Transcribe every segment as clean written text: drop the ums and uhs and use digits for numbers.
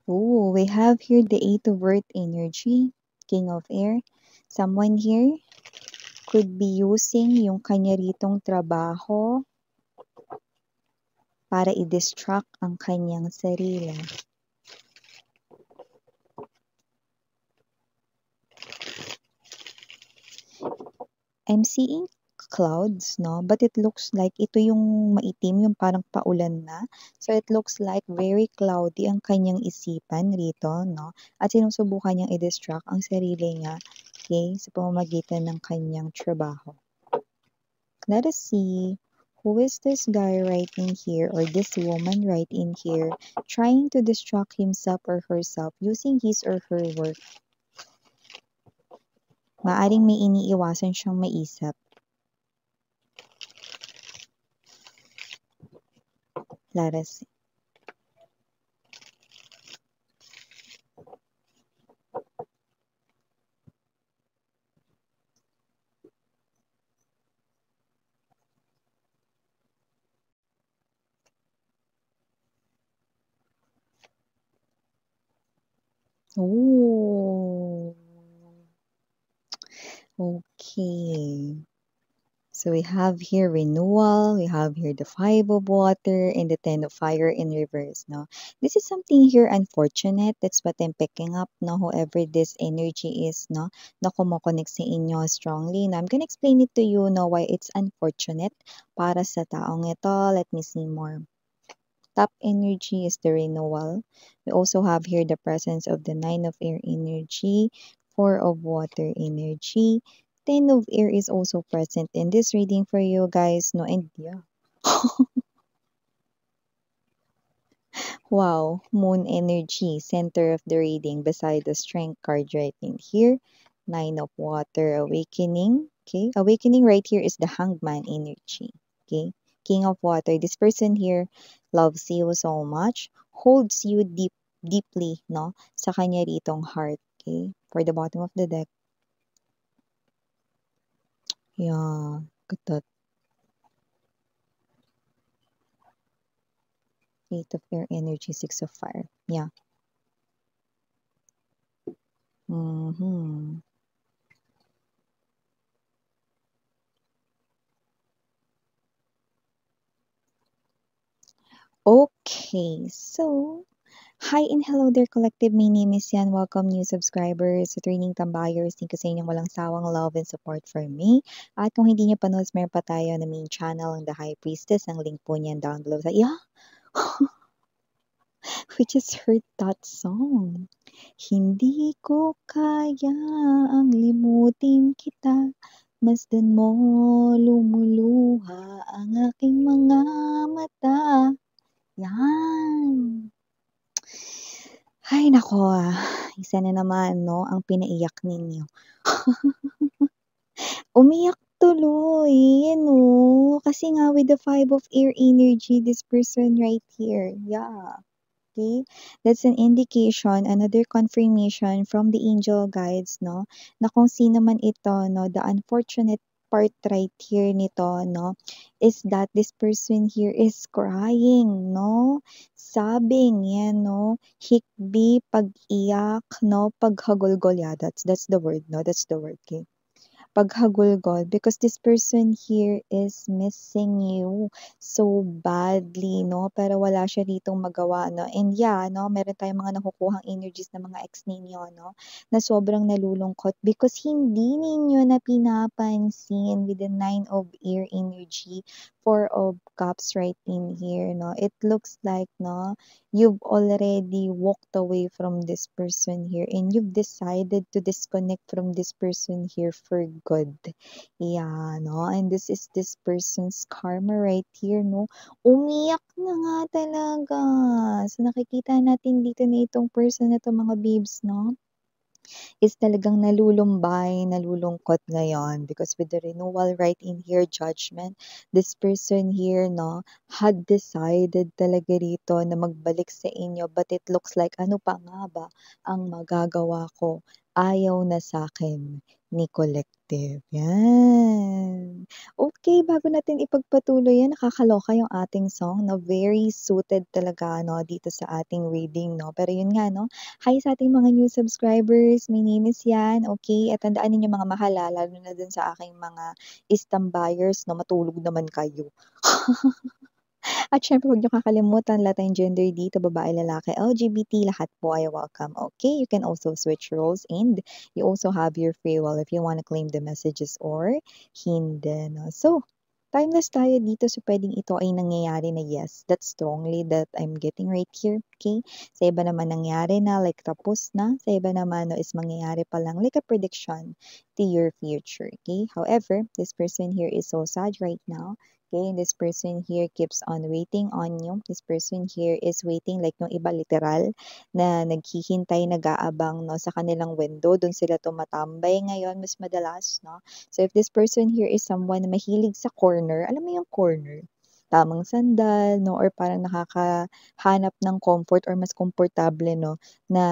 Oh, we have here the Eight of Earth energy, King of Air. Someone here could be using yung kanya ritong trabaho para i-distract ang kanyang sarili. I'm seeing clouds, no? But it looks like ito yung maitim, yung parang paulan na. So it looks like very cloudy ang kanyang isipan rito, no? At sinusubukan niyang i-distract ang sarili niya, okay, sa pamamagitan ng kanyang trabaho. Let us see. Who is this guy right in here or this woman right in here trying to distract himself or herself using his or her work? Maaring may iniiwasan siyang maisip. Let us see. Oh, okay. So we have here renewal, we have here the five of water, and the ten of fire in reverse. No, this is something here unfortunate. That's what I'm picking up. No, whoever this energy is, no, na kumokonek sa inyo strongly. Now I'm gonna explain it to you. No, why it's unfortunate para sa taong ito. Let me see more. Top energy is the renewal. We also have here the presence of the nine of air energy, four of water energy, ten of air is also present in this reading for you guys. No, and yeah. Wow, moon energy, center of the reading beside the strength card right in here. Nine of water, awakening. Okay, awakening right here is the hangman energy. Okay, king of water. This person here loves you so much, holds you deeply, no, sa kanya ritong heart. Okay, for the bottom of the deck. Yeah, got that. Eight of air energy, six of fire. Yeah. Mm-hmm. Okay, so hi and hello there, collective. My name is Yan. Welcome new subscribers, returning tambayers. Thank you sa inyong walang sawang love and support for me. At kung hindi niyo pa notes, meron pa tayo na main channel ng The High Priestess. Ang link po niyan down below. Yeah, we just heard that song. Hindi ko kaya ang limutin kita. Masdan mo lumuluha ang aking mga mata. Yan. Ay naku, isa na naman 'no, ang pinaiyak ninyo. Umiyak tuloy, yan 'no, kasi nga with the five of air energy, this person right here, yeah, okay? That's an indication, another confirmation from the angel guides 'no, na kung sino man ito 'no, the unfortunate part right here nito 'no, is that this person here is crying 'no, sobbing, yan 'no, hikbi, pag-iyak 'no, paghagulgol, yeah, that's the word 'no, that's the word, okay? Paghagulgol because this person here is missing you so badly, no? Pero wala siya ditong magawa, no? And yeah, no? Meron tayong mga nakukuhang energies ng mga ex ninyo, no? Na sobrang nalulungkot because hindi ninyo na pinapansin with the nine of air energy, four of cups right in here, no? It looks like, no? You've already walked away from this person here and you've decided to disconnect from this person here for good. Yeah, no? And this is this person's karma right here, no? Umiyak na nga talaga. So nakikita natin dito na itong person na to mga babes, no? Is talagang nalulumbay, nalulungkot ngayon because with the renewal right in here, judgment, this person here, no, had decided talaga rito na magbalik sa inyo but it looks like ano pa nga ba ang magagawa ko? Ayaw na sa akin ni collective. Yan. Okay. Okay, bago natin ipagpatuloy yan, nakakaloka yung ating song 'no, very suited talaga 'no, dito sa ating reading 'no. Pero yun nga 'no, hi sa ating mga new subscribers, my name is Yan, okay? At tandaan ninyo mga mahal, lalo na dun sa aking mga istambuyers 'no, matulog naman kayo. At syempre huwag niyo kakalimutan lahat tayong gender dito, babae, lalaki, LGBT, lahat po ay welcome, okay? You can also switch roles and you also have your free will if you wanna claim the messages or hindi 'no. So, timeless tayo dito so puwedeng ito ay nangyayari na yes, that strongly that I'm getting right here, okay? Sa iba naman nangyari na like tapos na, sa iba naman 'no is mangyayari pa lang like a prediction to your future, okay? However, this person here is so sad right now. Okay, this person here keeps on waiting on you. This person here is waiting like yung iba literal na naghihintay, nag-aabang 'no, sa kanilang window, dun sila tumatambay ngayon mas madalas 'no. So if this person here is someone na mahilig sa corner, alam mo yung corner? Tamang sandal 'no or parang nakakahanap ng comfort or mas komportable 'no, na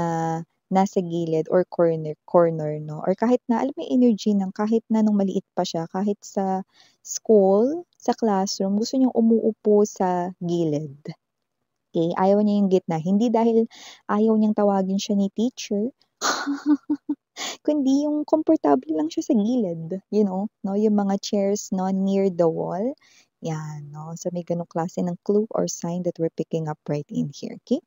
nasa gilid or corner corner 'no or kahit na alam mo yung energy ng kahit na nung maliit pa siya, kahit sa school, sa classroom, gusto niyang umuupo sa gilid, okey? Ayaw niya yung gitna, hindi dahil ayaw niyang tawagin siya ni teacher, kundi yung komportable lang siya sa gilid, you know, 'no, yung mga chairs 'no, near the wall, 'yan 'no. So may gano'ng klase ng clue or sign that we're picking up right in here, okey?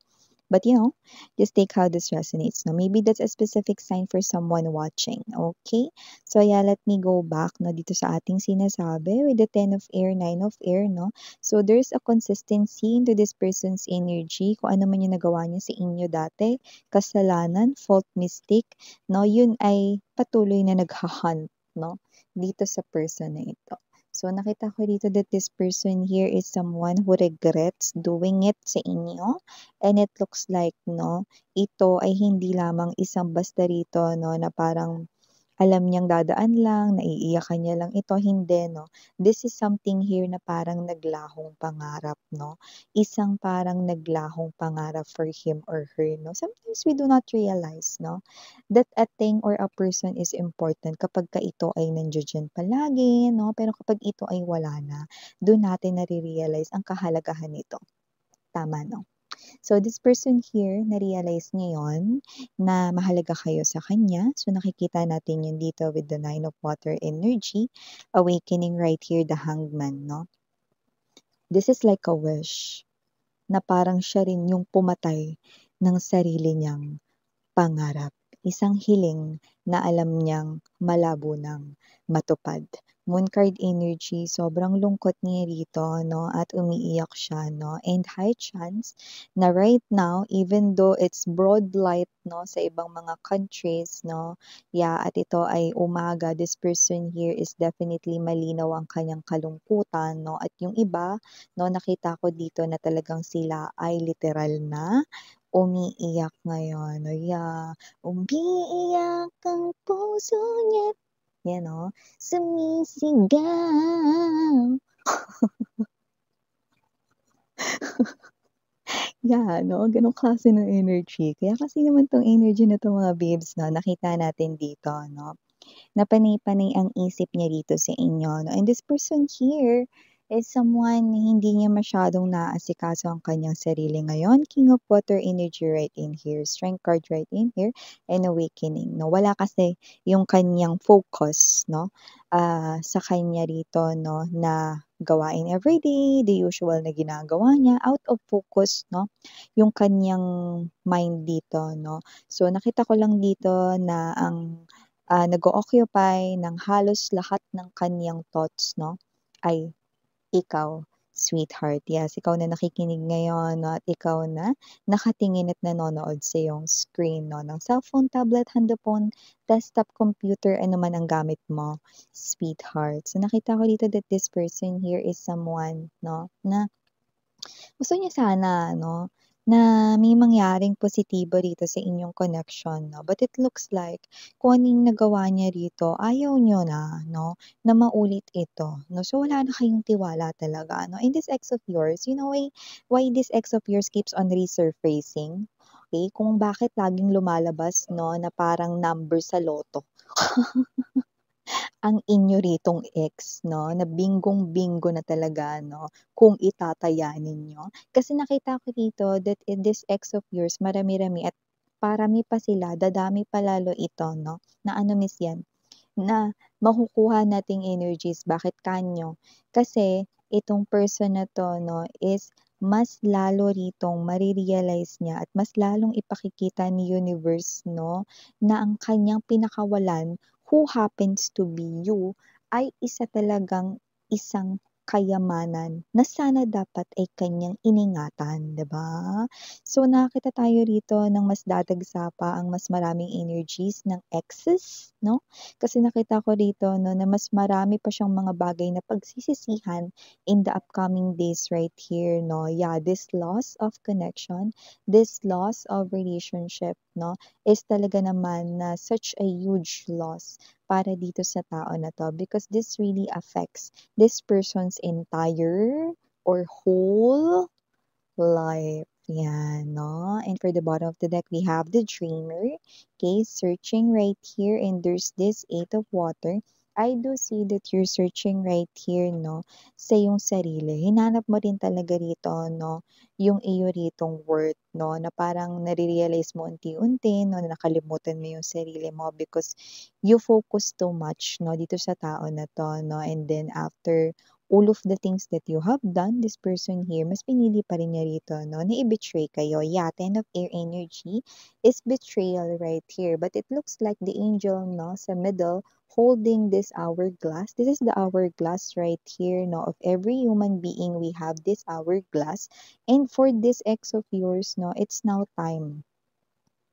But you know, just take how this resonates. No, maybe that's a specific sign for someone watching. Okay? So yeah, let me go back no dito sa ating sinasabi with the 10 of air, 9 of air, no? So there's a consistency into this person's energy. Kung ano man yung nagawa niya sa inyo dati, kasalanan, fault, mistake, no? Yun ay patuloy na naghahunt, no? Dito sa person na ito. So, nakita ko dito that this person here is someone who regrets doing it sa inyo. And it looks like 'no, ito ay hindi lamang isang basta rito 'no, na parang alam niyang dadaan lang, naiiyakan niya lang ito, hindi 'no. This is something here na parang naglahong pangarap 'no, isang parang naglahong pangarap for him or her 'no. Sometimes we do not realize 'no, that a thing or a person is important kapagka ito ay nandiya-diyan palagi 'no, pero kapag ito ay wala na, dun natin nare-realize ang kahalagahan nito, tama 'no? So this person here, na-realize niya yun, na mahalaga kayo sa kanya. So nakikita natin yun dito with the Nine of Water energy, awakening right here, the Hangman, no? This is like a wish na parang siya rin yung pumatay ng sarili niyang pangarap, isang hiling na alam niyang malabo ng matupad. Moon card energy, sobrang lungkot niya rito 'no, at umiiyak siya 'no, and high chance na right now even though it's broad light 'no, sa ibang mga countries 'no, yeah, at ito ay umaga, this person here is definitely malinaw ang kanyang kalungkutan 'no, at yung iba 'no, nakita ko dito na talagang sila ay literal na umiiyak ngayon, o yeah, umiiyak ang puso niya't yan 'no, sumisigaw. Yeah, 'no, gano'ng klase ng energy. Kaya kasi naman 'tong energy na 'to mga babes 'no, nakita natin dito 'no, na panay-panay ang isip niya dito sa inyo 'no. And this person here is someone na hindi niya masyadong naaasikaso ang kanyang sarili ngayon. King of Water energy right in here, Strength card right in here, and Awakening 'no. Wala kasi yung kanyang focus 'no, sa kanya rito 'no, na gawain everyday, the usual na ginagawa niya, out of focus 'no, yung kanyang mind dito 'no. So nakita ko lang dito na ang nag-o-occupy ng halos lahat ng kaniyang thoughts 'no, ay ikaw, sweetheart. Yes, ikaw na nakikinig ngayon 'no, at ikaw na nakatingin at nanonood sa iyong screen 'no, ng cellphone, tablet, handaphone, desktop, computer, ano man ang gamit mo, sweetheart. So nakita ko dito that this person here is someone 'no, na gusto niya sana 'no, na may mangyaring positibo rito sa inyong connection 'no, but it looks like kung ano yung nagawa niya rito ayaw niyo na 'no, na maulit ito 'no. So wala na kayong tiwala talaga 'no. And this ex of yours, you know why this ex of yours keeps on resurfacing? Okay, kung bakit laging lumalabas 'no, na parang number sa lotto. ang inyo ritong ex 'no, na binggong-bingo na talaga 'no, kung itataya ninyo. Kasi nakita ko dito that in this ex of yours marami-rami at parami pa sila, dadami pa lalo ito 'no, na ano Miss 'yan, na makukuha nating energies. Bakit kanyo? Kasi itong person na 'to 'no is mas lalo ritong mare-realize niya at mas lalong ipakikita ni universe 'no, na ang kanyang pinakawalan, who happens to be you, ay isa talagang isang kayamanan na sana dapat ay kanyang iningatan, 'di ba? So, nakakita tayo rito ng mas dadagsa pa ang mas maraming energies ng exes 'no, kasi nakita ko dito 'no, na mas marami pa siyang mga bagay na pagsisisihan in the upcoming days right here 'no. Yeah, this loss of connection, this loss of relationship 'no, is talaga naman na such a huge loss para dito sa tao na 'to because this really affects this person's entire or whole life. Yan, no? And for the bottom of the deck, we have the dreamer. Okay, searching right here, and there's this eight of water. I do see that you're searching right here, no, sa iyong sarili. Hinanap mo rin talaga rito, no, yung iyo ritong worth, no, na parang nare-realize mo unti-unti, no, na nakalimutan mo yung sarili mo because you focus too much, no, dito sa tao na to, no, and then after all of the things that you have done, this person here, mas pinili pa rin niya rito, no, na i-betray kayo. Yeah, Ten of Air energy is betrayal right here. But it looks like the angel, no, sa middle, holding this hourglass. This is the hourglass right here, no, of every human being. We have this hourglass. And for this ex of yours, no, it's now time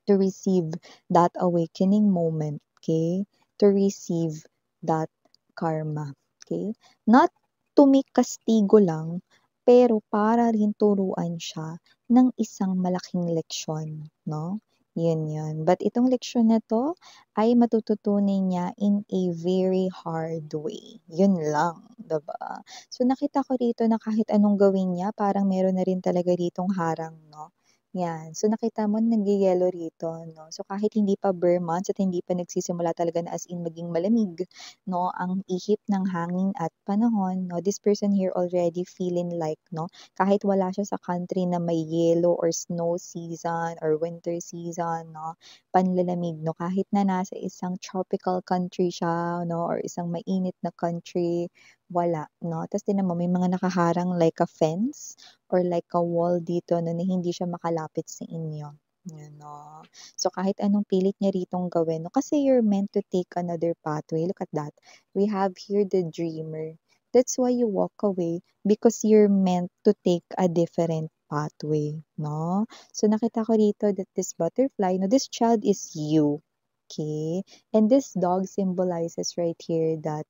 to receive that awakening moment, okay? To receive that karma, okay? Not tumikastigo lang, pero para rin turuan siya ng isang malaking leksyon, no? Yun. But itong leksyon na to ay matututunan niya in a very hard way. Yun lang, 'di ba? So nakita ko rito na kahit anong gawin niya, parang meron na rin talaga ritong harang, no? Yan. So, nakita mo nagye-yellow rito 'no. So, kahit hindi pa bare months at hindi pa nagsisimula talaga na as in maging malamig 'no, ang ihip ng hangin at panahon 'no, this person here already feeling like 'no, kahit wala siya sa country na may yellow or snow season or winter season 'no, panlalamig 'no, kahit na nasa isang tropical country siya 'no, or isang mainit na country, wala 'no. Ta's tignan mo may mga nakaharang like a fence or like a wall dito 'no, na hindi siya makalapit sa inyo, yun 'no. So, kahit anong pilit niya ritong gawin 'no, kasi you're meant to take another pathway, look at that. We have here the dreamer. That's why you walk away because you're meant to take a different pathway 'no. So, nakita ko rito that this butterfly 'no, this child is you, okay? And this dog symbolizes right here that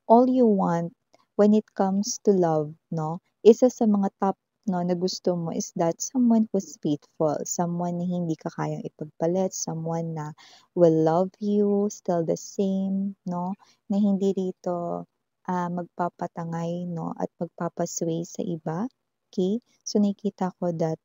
all you want when it comes to love 'no, isa sa mga top 'no, na gusto mo is that someone who's faithful, someone na hindi ka kayang ipagpalit, someone na will love you still the same 'no, na hindi rito, magpapatangay 'no, at magpapasway sa iba, okey? So, nakikita ko that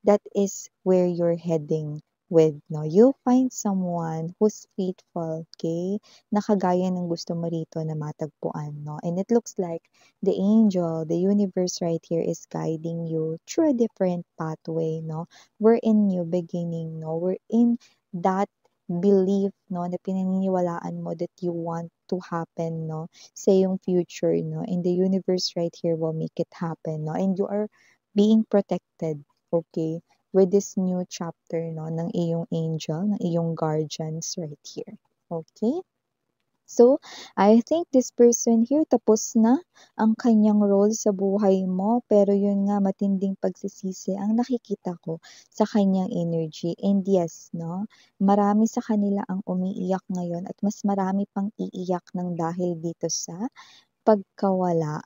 that is where you're heading with, no? You'll find someone who's faithful, okay? Na kagaya ng gusto mo rito na matagpuan, no? And it looks like the angel, the universe right here is guiding you through a different pathway, no? We're in new beginning, no? We're in that belief, no? Na pinaniniwalaan mo that you want to happen, no? Sa iyong future, no? And the universe right here will make it happen, no? And you are being protected, okay, with this new chapter 'no, ng iyong angel, ng iyong guardians right here, okay? So, I think this person here tapos na ang kanyang role sa buhay mo, pero yun nga matinding pagsisisi ang nakikita ko sa kanyang energy. And yes 'no, marami sa kanila ang umiiyak ngayon at mas marami pang iiyak ng dahil dito sa pagkawala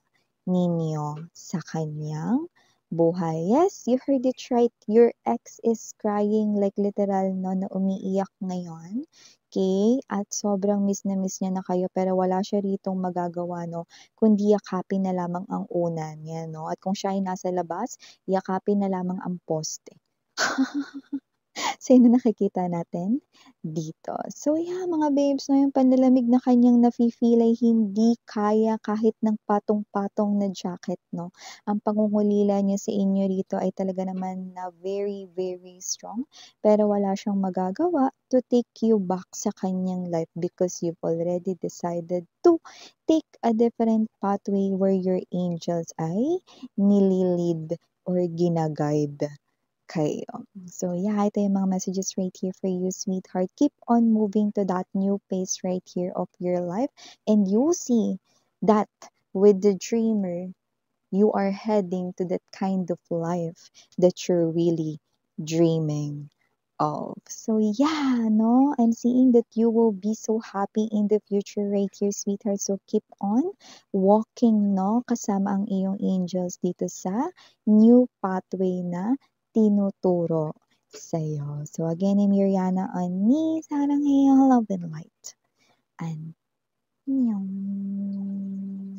ninyo sa kanyang buhay. Yes, you heard it right. Your ex is crying like literal 'no, na umiiyak ngayon, okay? At sobrang miss na miss niya na kayo pero wala siya ritong magagawa 'no, kundi yakapin na lamang ang unan, 'yan 'no. At kung siya ay nasa labas, yakapin na lamang ang poste. Sino nakikita natin? Dito. So yeah, mga babes 'no, yung panlalamig na kanyang nafi-feel ay hindi kaya kahit ng patong-patong na jacket 'no. Ang pangungulila niya sa inyo rito ay talaga naman na very, very strong, pero wala siyang magagawa to take you back sa kanyang life because you've already decided to take a different pathway where your angels ay nili-lead or gina-guide kayo. So yeah, ito yung mga messages right here for you, sweetheart. Keep on moving to that new pace right here of your life, and you'll see that with the dreamer, you are heading to that kind of life that you're really dreaming of. So yeah, no, I'm seeing that you will be so happy in the future right here, sweetheart. So keep on walking, no, kasama ang iyong angels dito sa new pathway na tinuturo sa'yo. So again, I'm Miriana on me, sarang love and light. And yun.